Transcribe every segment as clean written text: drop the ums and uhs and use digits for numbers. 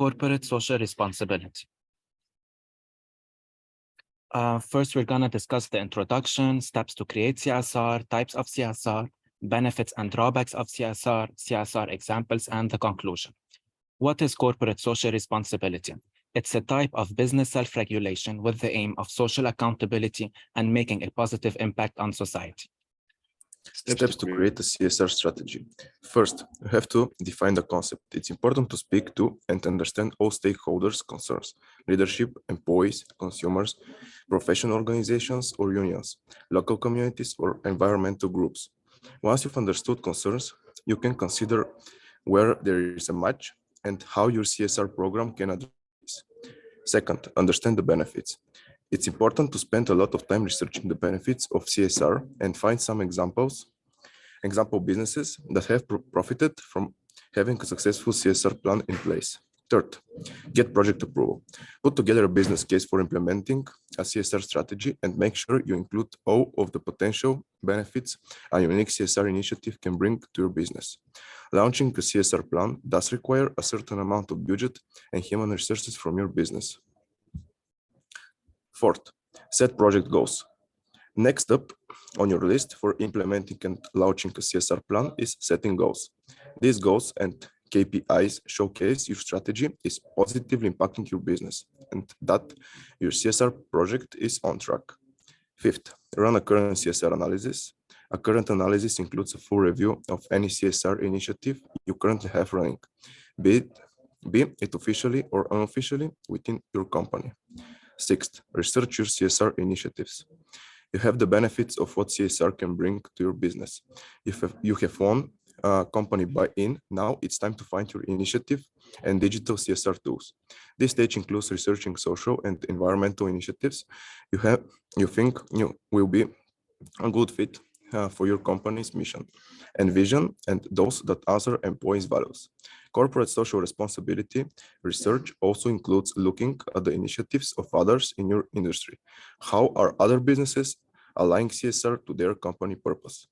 Corporate social responsibility. First, we're going to discuss the introduction, steps to create CSR, types of CSR, benefits and drawbacks of CSR, CSR examples, and the conclusion. What is corporate social responsibility? It's a type of business self-regulation with the aim of social accountability and making a positive impact on society. Steps to create a CSR strategy. First, you have to define the concept. It's important to speak to and understand all stakeholders' concerns: leadership, employees, consumers, professional organizations or unions, local communities or environmental groups. Once you've understood concerns, you can consider where there is a match and how your CSR program can address this. Second, understand the benefits. It's important to spend a lot of time researching the benefits of CSR and find some example businesses that have profited from having a successful CSR plan in place. Third, get project approval. Put together a business case for implementing a CSR strategy and make sure you include all of the potential benefits a unique CSR initiative can bring to your business. Launching a CSR plan does require a certain amount of budget and human resources from your business. Fourth, set project goals. Next up on your list for implementing and launching a CSR plan is setting goals. These goals and KPIs showcase your strategy is positively impacting your business and that your CSR project is on track. Fifth, run a current CSR analysis. A current analysis includes a full review of any CSR initiative you currently have running, be it officially or unofficially within your company. Sixth, research your CSR initiatives. You have the benefits of what CSR can bring to your business. If you have won company buy-in, now it's time to find your initiative and digital CSR tools. This stage includes researching social and environmental initiatives you think will be a good fit for your company's mission and vision and those that answer employees' values. Corporate social responsibility research also includes looking at the initiatives of others in your industry. How are other businesses aligning CSR to their company purpose?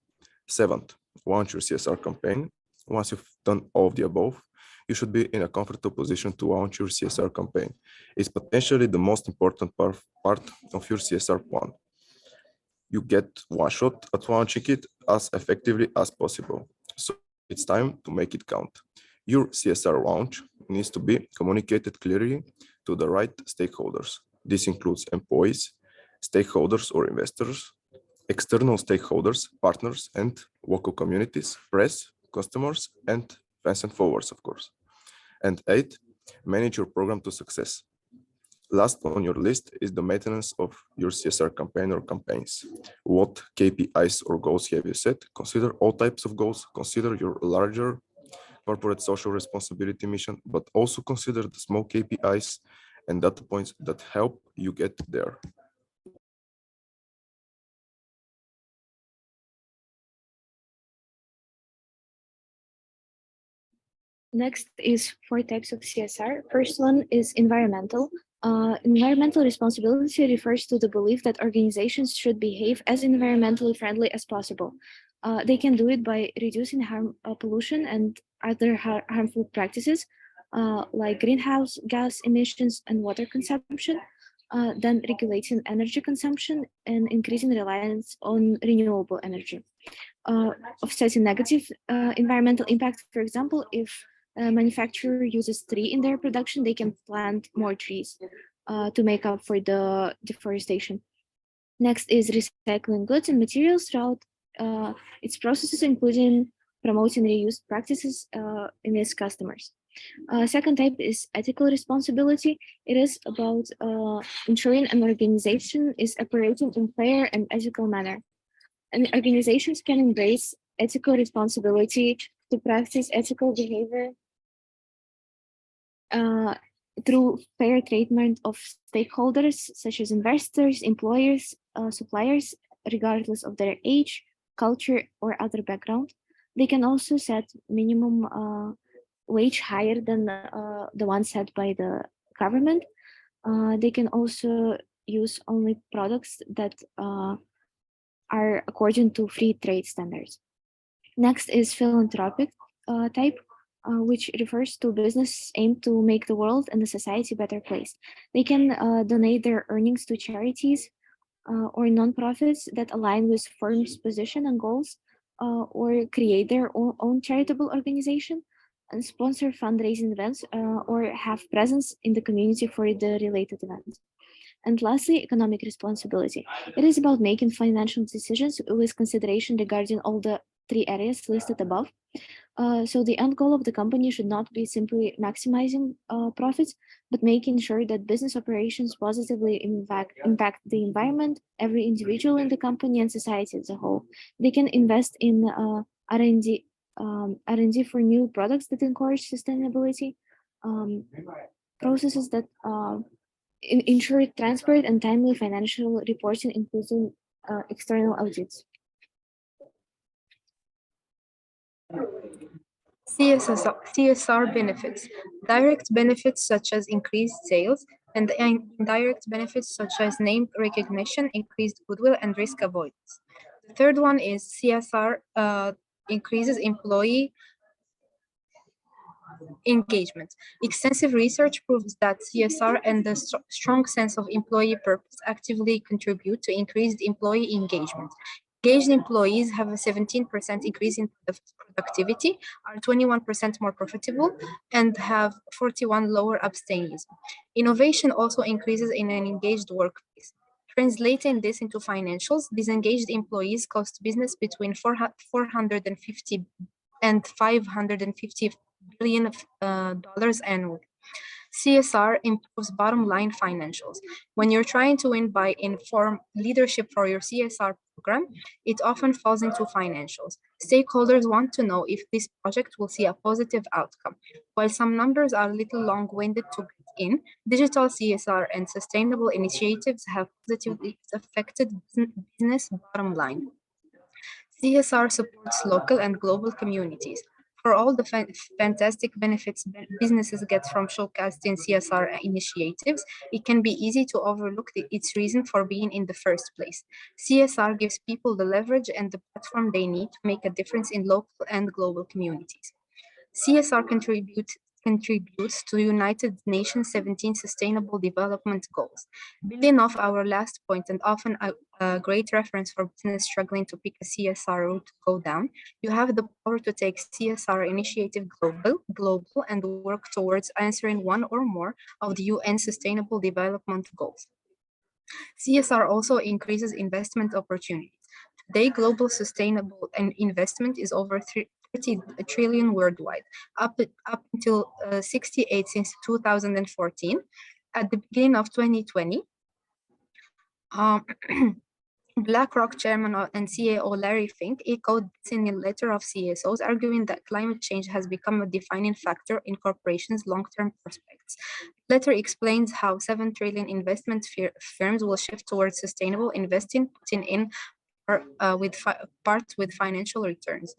Seventh, launch your CSR campaign. Once you've done all of the above, you should be in a comfortable position to launch your CSR campaign. It's potentially the most important part of your CSR plan. You get one shot at launching it as effectively as possible. So it's time to make it count. Your CSR launch needs to be communicated clearly to the right stakeholders. This includes employees, stakeholders or investors, external stakeholders, partners, and local communities, press, customers, and fans and followers, of course. And 8, manage your program to success. Last on your list is the maintenance of your CSR campaign or campaigns. What KPIs or goals have you set? Consider all types of goals. Consider your larger corporate social responsibility mission, but also consider the small KPIs and data points that help you get there. Next is 4 types of CSR. First one is environmental. Environmental responsibility refers to the belief that organizations should behave as environmentally friendly as possible. They can do it by reducing pollution and other harmful practices like greenhouse gas emissions and water consumption, then regulating energy consumption and increasing reliance on renewable energy. Offsetting negative environmental impact, for example, if a manufacturer uses tree in their production, they can plant more trees to make up for the deforestation. Next is recycling goods and materials throughout its processes, including promoting reuse practices in its customers. Second type is ethical responsibility. It is about ensuring an organization is operating in fair and ethical manner. And organizations can embrace ethical responsibility to practice ethical behavior through fair treatment of stakeholders such as investors, employers, suppliers, regardless of their age, culture, or other background. They can also set minimum wage higher than the one set by the government. They can also use only products that are according to free trade standards. Next is philanthropic type. which refers to business aimed to make the world and the society a better place. They can donate their earnings to charities or nonprofits that align with firm's position and goals, or create their own charitable organization and sponsor fundraising events or have presence in the community for the related events. And lastly, economic responsibility. It is about making financial decisions with consideration regarding all the three areas listed above. So the end goal of the company should not be simply maximizing profits, but making sure that business operations positively impact the environment, every individual in the company, and society as a whole. They can invest in R&D, R&D for new products that encourage sustainability, processes that ensure transparent and timely financial reporting, including external audits. CSR benefits. Direct benefits such as increased sales, and indirect benefits such as name recognition, increased goodwill, and risk avoidance. The third one is CSR increases employee engagement. Extensive research proves that CSR and the strong sense of employee purpose actively contribute to increased employee engagement. Engaged employees have a 17% increase in productivity, are 21% more profitable, and have 41% lower absenteeism. Innovation also increases in an engaged workplace. Translating this into financials, disengaged employees cost business between 450 and $550 billion dollars annually. CSR improves bottom line financials. When you're trying to win by inform leadership for your CSR program, it often falls into financials. Stakeholders want to know if this project will see a positive outcome. While some numbers are a little long-winded to get in, digital CSR and sustainable initiatives have positively affected business bottom line. CSR supports local and global communities. For all the fantastic benefits businesses get from showcasing CSR initiatives, it can be easy to overlook its reason for being in the first place. CSR gives people the leverage and the platform they need to make a difference in local and global communities. CSR contributes to United Nations 17 Sustainable Development Goals. Building off our last point, and often a great reference for business struggling to pick a CSR route to go down, you have the power to take CSR initiative global, and work towards answering one or more of the UN Sustainable Development Goals. CSR also increases investment opportunities. Today, global sustainable investment is over 30 trillion worldwide, up until 68 since 2014. At the beginning of 2020, BlackRock chairman and CEO Larry Fink echoed this in a letter of CSOs, arguing that climate change has become a defining factor in corporations' long-term prospects. The letter explains how 7 trillion investment firms will shift towards sustainable investing, putting in parts with financial returns.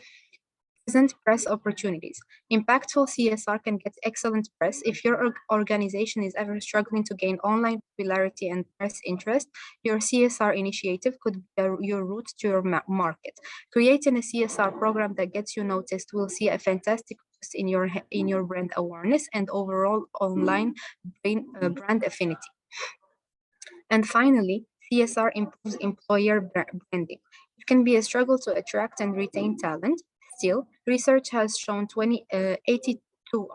Present press opportunities. Impactful CSR can get excellent press. If your organization is ever struggling to gain online popularity and press interest, your CSR initiative could be your route to your market. Creating a CSR program that gets you noticed will see a fantastic boost in your brand awareness and overall online brand affinity. And finally, CSR improves employer branding. It can be a struggle to attract and retain talent. Still, research has shown 82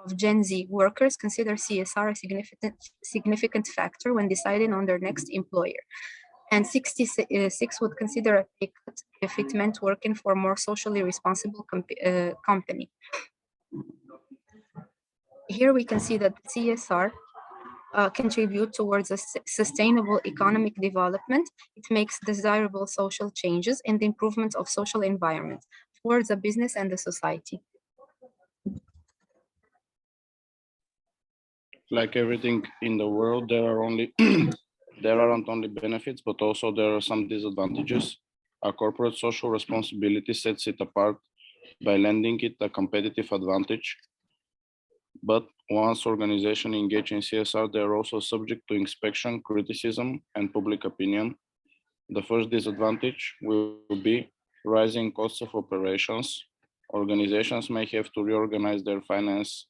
of Gen Z workers consider CSR a significant factor when deciding on their next employer. And 66 would consider a pay cut if it meant working for a more socially responsible company. Here we can see that CSR contribute towards a sustainable economic development. It makes desirable social changes and the improvement of social environment towards a business and the society. Like everything in the world, there aren't only benefits, but also there are some disadvantages. A corporate social responsibility sets it apart by lending it a competitive advantage. But once organizations engage in CSR, they are also subject to inspection, criticism, and public opinion. The first disadvantage will be rising costs of operations. Organizations may have to reorganize their finance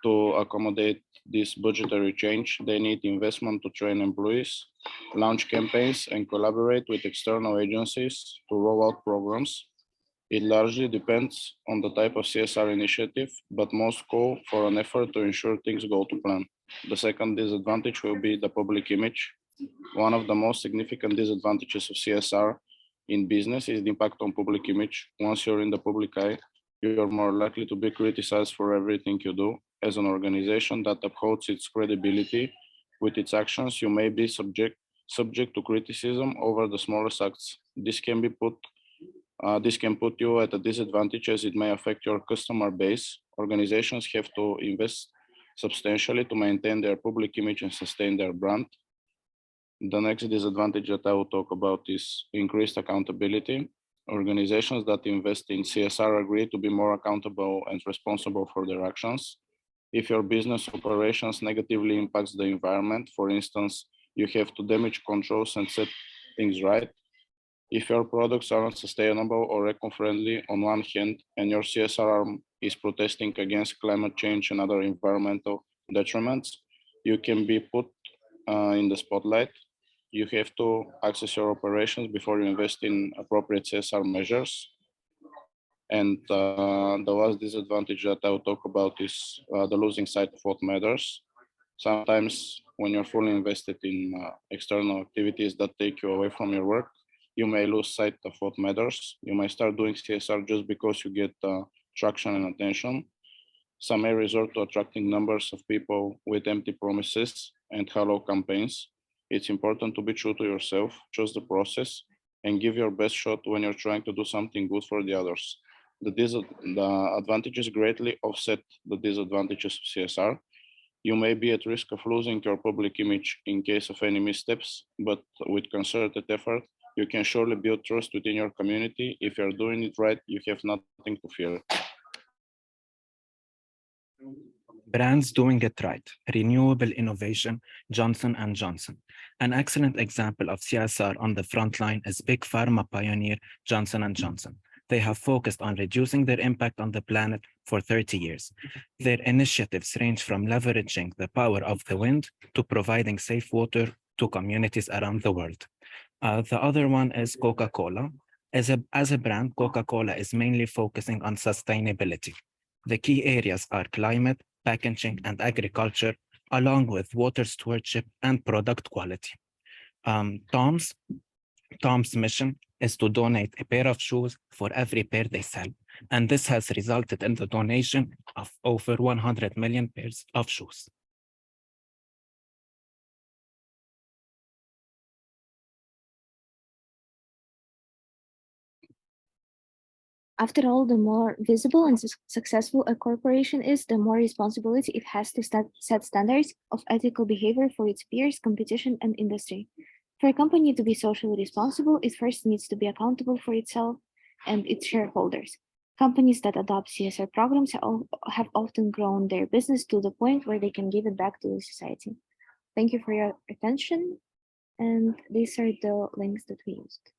to accommodate this budgetary change. They need investment to train employees, launch campaigns, and collaborate with external agencies to roll out programs. It largely depends on the type of CSR initiative, but most call for an effort to ensure things go to plan. The second disadvantage will be the public image. One of the most significant disadvantages of CSR in business is the impact on public image. Once you're in the public eye, you're more likely to be criticized for everything you do. As an organization that upholds its credibility with its actions, you may be subject to criticism over the smallest acts. This can put you at a disadvantage as it may affect your customer base. Organizations have to invest substantially to maintain their public image and sustain their brand. The next disadvantage that I will talk about is increased accountability. Organizations that invest in CSR agree to be more accountable and responsible for their actions. If your business operations negatively impacts the environment, for instance, you have to damage controls and set things right. If your products aren't sustainable or eco-friendly on one hand, and your CSR arm is protesting against climate change and other environmental detriments, you can be put in the spotlight. You have to access your operations before you invest in appropriate CSR measures. And the last disadvantage that I will talk about is the losing sight of what matters. Sometimes when you're fully invested in external activities that take you away from your work, you may lose sight of what matters. You may start doing CSR just because you get traction and attention. Some may resort to attracting numbers of people with empty promises and hollow campaigns. It's important to be true to yourself, trust the process, and give your best shot when you're trying to do something good for the others. The advantages greatly offset the disadvantages of CSR. You may be at risk of losing your public image in case of any missteps, but with concerted effort, you can surely build trust within your community. If you're doing it right, you have nothing to fear. Brands doing it right. Renewable innovation, Johnson & Johnson. An excellent example of CSR on the front line is big pharma pioneer Johnson & Johnson. They have focused on reducing their impact on the planet for 30 years. Their initiatives range from leveraging the power of the wind to providing safe water to communities around the world. The other one is Coca-Cola. As a brand, Coca-Cola is mainly focusing on sustainability. The key areas are climate, packaging, and agriculture, along with water stewardship and product quality. Tom's mission is to donate a pair of shoes for every pair they sell, and this has resulted in the donation of over 100 million pairs of shoes. After all, the more visible and successful a corporation is, the more responsibility it has to set standards of ethical behavior for its peers, competition, and industry. For a company to be socially responsible, it first needs to be accountable for itself and its shareholders. Companies that adopt CSR programs have often grown their business to the point where they can give it back to the society. Thank you for your attention. And these are the links that we used.